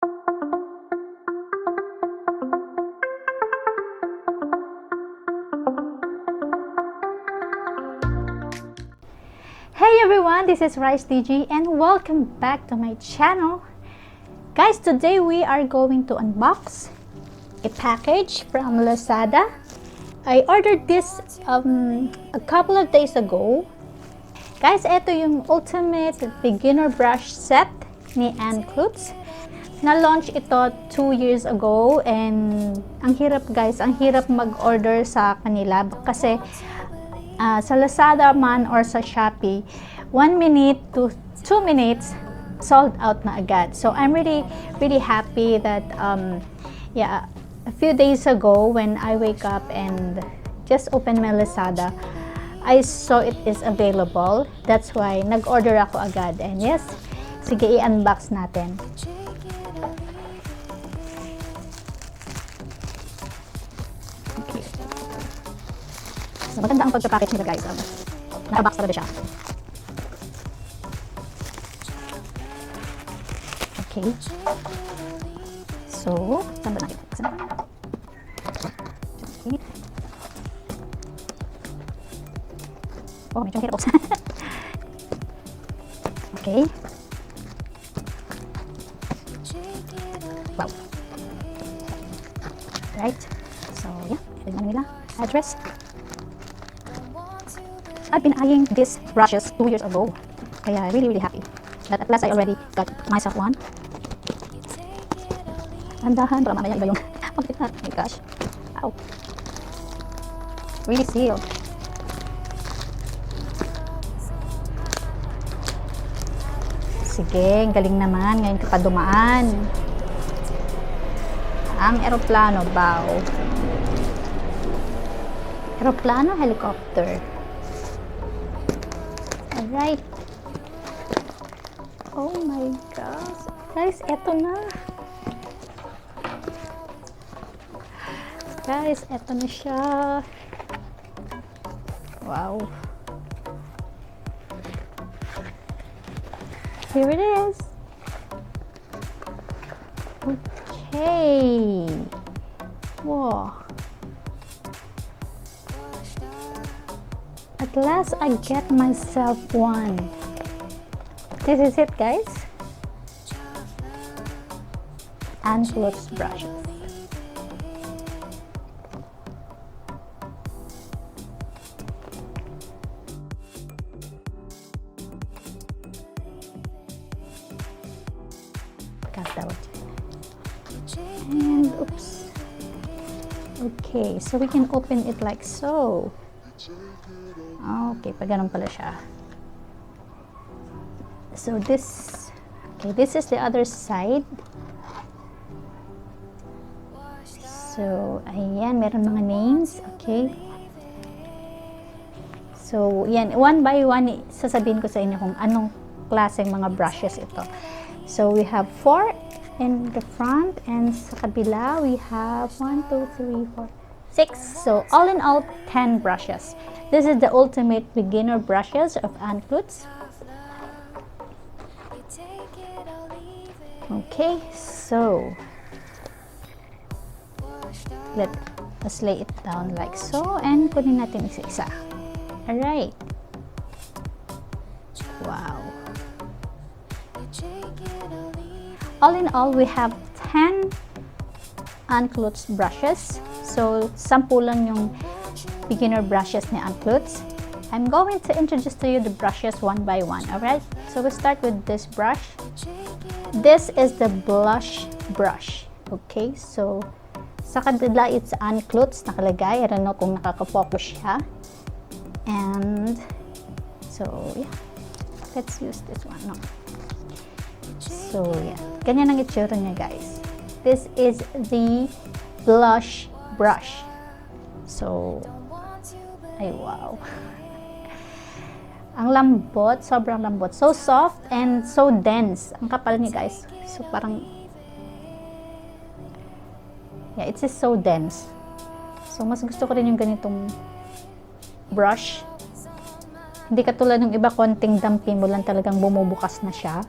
Hey everyone, this is Ryce DG and welcome back to my channel. Guys, today we are going to unbox a package from Lazada. I ordered this a couple of days ago. Guys, ito yung ultimate beginner brush set ni Anneclutz. Na-launch ito 2 years ago and ang hirap guys, ang hirap mag-order sa kanila kasi sa Lazada man or sa Shopee, 1 minute to 2 minutes sold out na agad. So I'm really happy that yeah, a few days ago when I wake up and just open my Lazada, I saw it is available. That's why nag-order ako agad. And yes, sige, i-unbox natin. Okay. So maganda ang pagka-package nila guys. Naka-box talaga siya. Okay. So, saan ba natin? Okay. Oh, medyo hirap ako. Okay. Wow. Right. So, yeah. Tignan nila. Address. I've been eyeing these brushes 2 years ago. Kaya really happy that at last I already got myself one. Andahan, para mamaya iba yung pagkit na. Oh my gosh. Ow. Really sealed. Sige, galing naman. Ngayon ka pa dumaan. Ang eroplano, bow. Eroplano, helicopter. Alright. Oh my gosh. Guys, eto na. Guys, eto na siya. Wow. Here it is. Okay. Wow. At last, I get myself one. This is it, guys. Anneclutz brushes. And oops. Okay, so we can open it like so. Okay, pag ganun pala siya. So this, okay, this is the other side. So ayan, meron mga names. Okay. So yan, one by one sasabihin ko sa inyo kung anong klaseng mga brushes ito. So we have 4 in the front, and sa kabila we have 1, 2, 3, 4, 6. So all in all, 10 brushes. This is the ultimate beginner brushes of Anneclutz. Okay, so let us lay it down like so, and kunin natin isa-isa. Alright. Wow. All in all, we have 10 Anneclutz brushes. So, 10 lang yung beginner brushes ni Anneclutz. I'm going to introduce to you the brushes one by one, alright? So, we'll start with this brush. This is the blush brush. Okay, so, sa kabila, it's Anneclutz nakalagay. I don't know kung nakaka-focus siya. And, so, yeah. Let's use this one, no? So, yeah. Ganyan ang itsura niya, guys. This is the blush brush. So, ay wow. Ang lambot, sobrang lambot. So soft and so dense. Ang kapal niya, guys. So, parang, yeah, it's just so dense. So, mas gusto ko rin yung ganitong brush. Hindi katulad ng iba, konting damping mo lang talagang bumubukas na siya.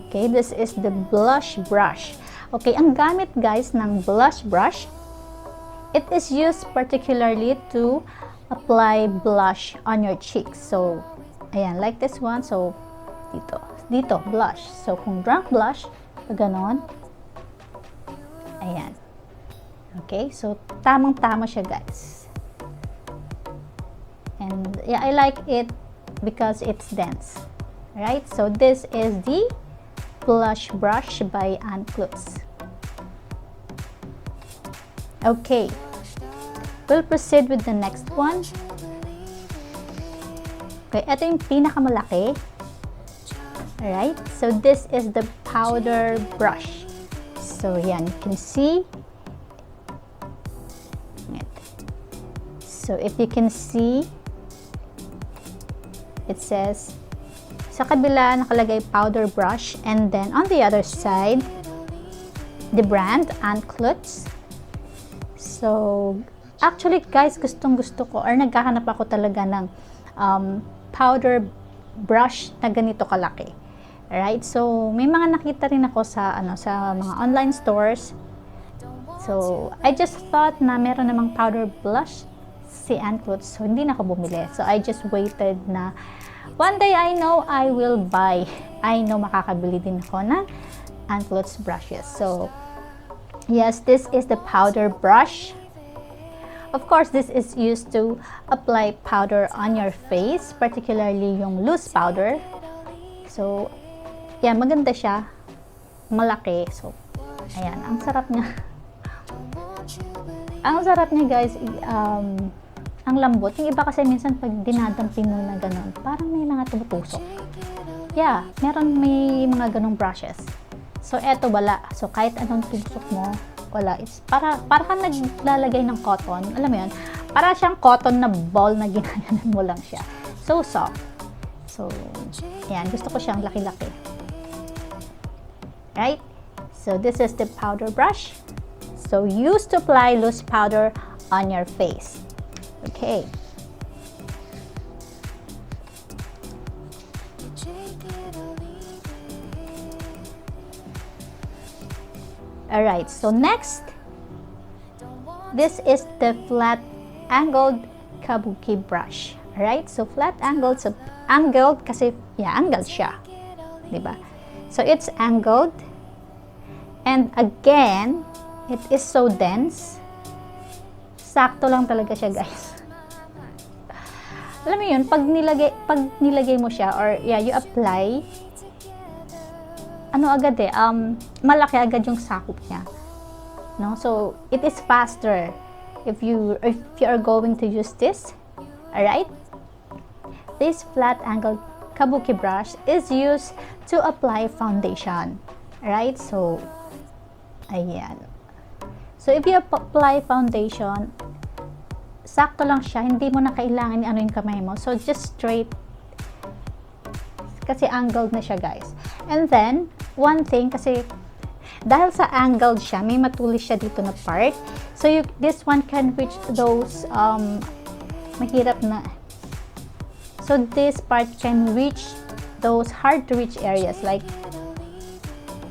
Okay, this is the blush brush. Okay, ang gamit guys ng blush brush, it is used particularly to apply blush on your cheeks. So, ayan, like this one. So, dito, blush. So, kung drunk blush, ganon. Ayan. Okay, so tamang-tama siya guys. And yeah, I like it because it's dense. Right? So, this is the blush brush by Anneclutz. Okay, we'll proceed with the next one. Okay, ito yung pinakamalaki. Alright, so this is the powder brush. So, yan, you can see. So, if you can see, it says, sa kabila nakalagay powder brush, and then on the other side, the brand Anneclutz. So, actually guys, gustong-gusto ko or naghahanap ako talaga ng powder brush na ganito kalaki. Alright, so may mga nakita rin ako sa sa mga online stores. So, I just thought na meron namang powder blush si Anneclutz, so hindi na ako bumili. So, I just waited na one day I know I will buy. I know makakabili din ako ng Anneclutz brushes. So, yes, this is the powder brush. Of course, this is used to apply powder on your face, particularly yung loose powder. So, yeah, maganda siya. Malaki. So, ayan, ang sarap niya. Ang sarap niya guys, ang lambot. Yung iba kasi minsan pag dinadamping mo na ganun, parang may mga tumutusok. Yeah, may mga ganung brushes. So, eto wala. So, kahit anong tusok mo, wala. It's para kang naglalagay ng cotton. Alam mo yun? Para siyang cotton na ball na ginaganan mo lang siya. So, soft. So, yan. Gusto ko siyang laki-laki. Right? So, this is the powder brush. So, use to apply loose powder on your face. Okay. Alright, so next, this is the flat angled kabuki brush. Alright, so flat angled, so angled kasi, yeah, angled siya. Diba? So it's angled, and again, it is so dense. Sakto lang talaga siya, guys. Alam mo yun, pag nilagay mo siya, or yeah, you apply, agad malaki agad yung sakop niya. No? So, it is faster if you are going to use this. Alright? This flat angled kabuki brush is used to apply foundation. Alright? So, ayan. So, if you apply foundation, sakto lang siya. Hindi mo na kailangan yung kamay mo. So, just straight. Kasi angled na siya, guys. And then, one thing, kasi dahil sa angled siya, may matulis siya dito na part. So, this one can reach those mahirap na. So, this part can reach those hard to reach areas. Like,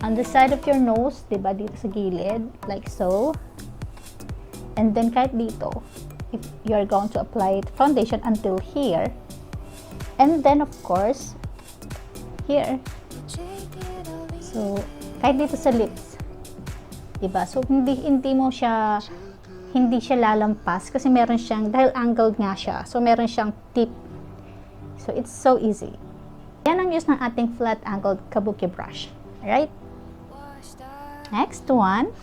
on the side of your nose, diba? Dito sa gilid. Like so. And then, kahit dito, if you're going to apply foundation until here. And then, of course, here. So, kahit dito sa lips. Diba? So, hindi siya lalampas kasi meron siyang, dahil angled nga siya, so meron siyang tip. So, it's so easy. Yan ang use ng ating flat angled kabuki brush. Alright? Next one,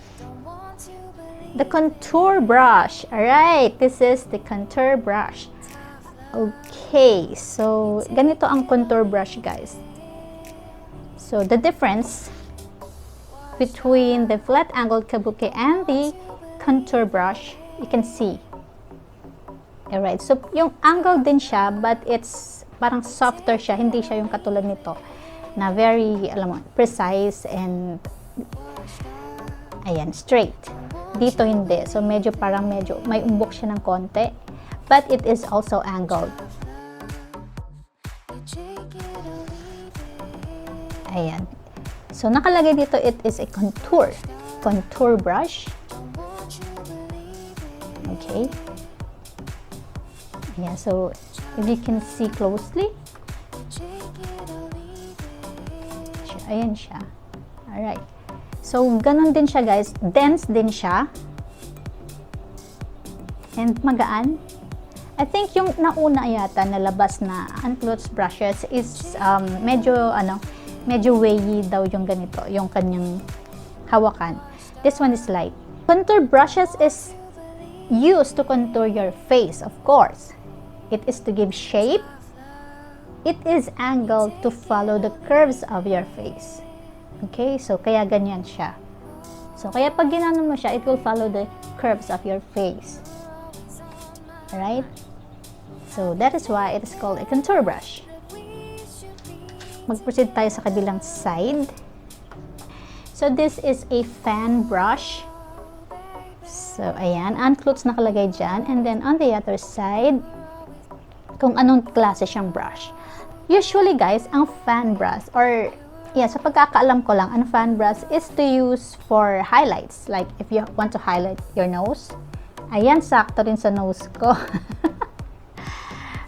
the contour brush. Alright, this is the contour brush. Okay, so ganito ang contour brush, guys. So, the difference between the flat angled kabuki and the contour brush, you can see. Alright, so yung angled din siya, but it's parang softer siya. Hindi siya yung katulad nito na very, alam mo, precise and ayan, straight. Dito hindi. So, medyo may umbok siya ng konti. But it is also angled. Ayan. So, nakalagay dito, it is a contour brush. Okay. Yeah, so if you can see closely, ayan siya. Alright. So, ganun din siya, guys. Dense din siya. And magaan. I think yung nauna yata nalabas na Anneclutz brushes is medyo wavy daw yung ganito, yung kanyang hawakan. This one is light. Contour brushes is used to contour your face, of course. It is to give shape. It is angled to follow the curves of your face. Okay, so kaya ganyan siya. So kaya pag ginanon mo siya, it will follow the curves of your face. Alright? So that is why it is called a contour brush. Mag-proceed tayo sa kabilang side. So this is a fan brush. So ayan, Anneclutz nakalagay dyan. And then on the other side, kung anong klase siyang brush. Usually guys, ang fan brush or sa pagkakaalam ko lang, ang fan brush is to use for highlights. Like if you want to highlight your nose. Ayan, sakto rin sa nose ko.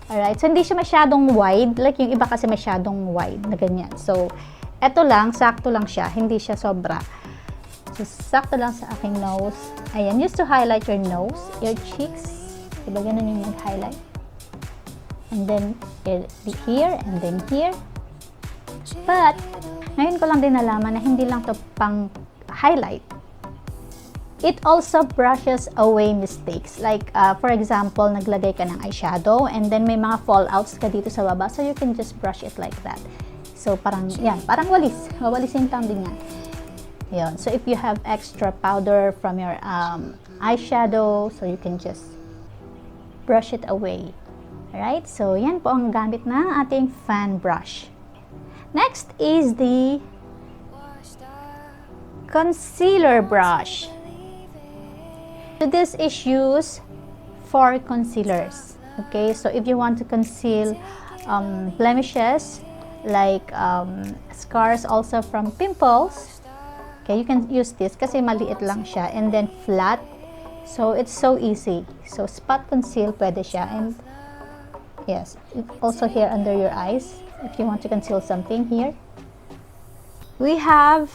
Alright, so hindi siya masyadong wide. Like yung iba kasi masyadong wide na ganyan. So, eto lang, sakto lang siya. Hindi siya sobra. So, sakto lang sa aking nose. Ayan, used to highlight your nose, your cheeks. Diba ganun yung mag-highlight? And then, here, and then here. But, ngayon ko lang din nalaman na hindi lang to pang highlight. It also brushes away mistakes. Like, for example, naglagay ka ng eyeshadow and then may mga fallouts ka dito sa baba. So, you can just brush it like that. So, parang, yan, parang walis. Wawalisin lang din yan. Yan. So, if you have extra powder from your eyeshadow, so you can just brush it away. Alright? So, yan po ang gamit ng ating fan brush. Next is the concealer brush. So, this is used for concealers. Okay? So, if you want to conceal blemishes, like scars also from pimples, okay, you can use this kasi maliit lang siya and then flat. So, it's so easy. So, spot conceal, pwede siya. And, yes, also here under your eyes, if you want to conceal something here. We have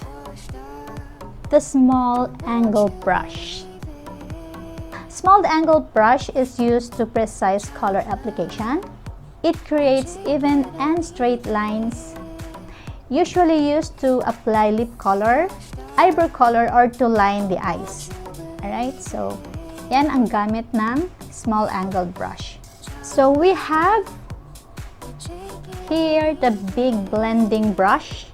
the small angle brush. Small angle brush is used to precise color application. It creates even and straight lines, usually used to apply lip color, eyebrow color, or to line the eyes. Alright, so yan ang gamit ng small angled brush. So we have here the big blending brush.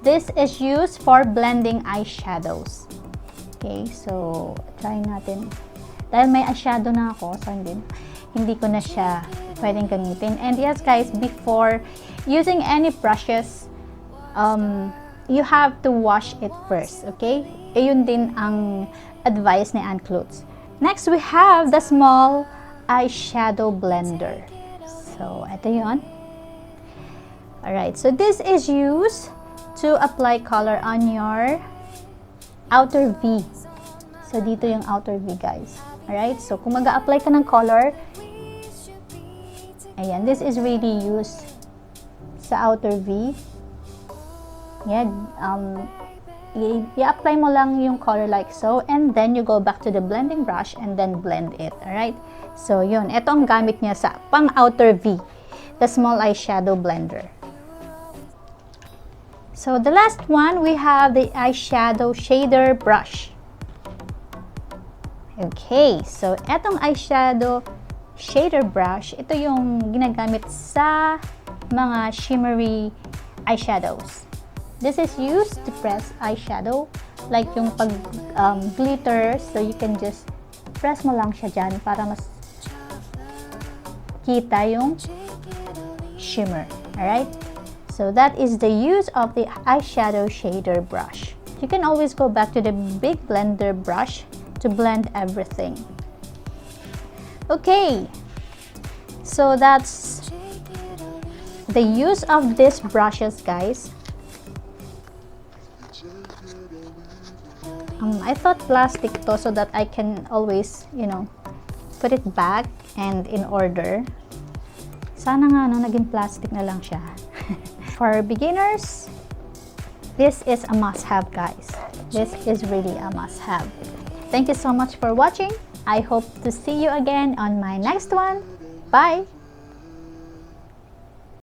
This is used for blending eyeshadows. Okay, so try natin. Dahil may eyeshadow na ako, so hindi ko na siya pwedeng gamitin. And yes guys, before using any brushes, you have to wash it first, okay? Ayun din ang advice ni Anneclutz. Next, we have the small eyeshadow blender. So, ito yun. Alright, so this is used to apply color on your outer V. So, dito yung outer V, guys. Alright, so kung mag-a-apply ka ng color, ayan, this is really used sa outer V. Yan, i-apply mo lang yung color like so, and then you go back to the blending brush and then blend it. Alright, so yun, ito ang gamit niya sa pang outer V, the small eyeshadow blender. So the last one, we have the eyeshadow shader brush. Okay, so etong eyeshadow shader brush, ito yung ginagamit sa mga shimmery eyeshadows. This is used to press eyeshadow, like yung pag glitter, so you can just press mo lang siya dyan para mas kita yung shimmer. Alright? So that is the use of the eyeshadow shader brush. You can always go back to the big blender brush to blend everything. Okay, so that's the use of these brushes, guys. I thought plastic to so that I can always, you know, put it back and in order. Sana nga no, naging plastic na lang siya. For beginners, this is a must-have, guys. This is really a must-have. Thank you so much for watching. I hope to see you again on my next one. Bye!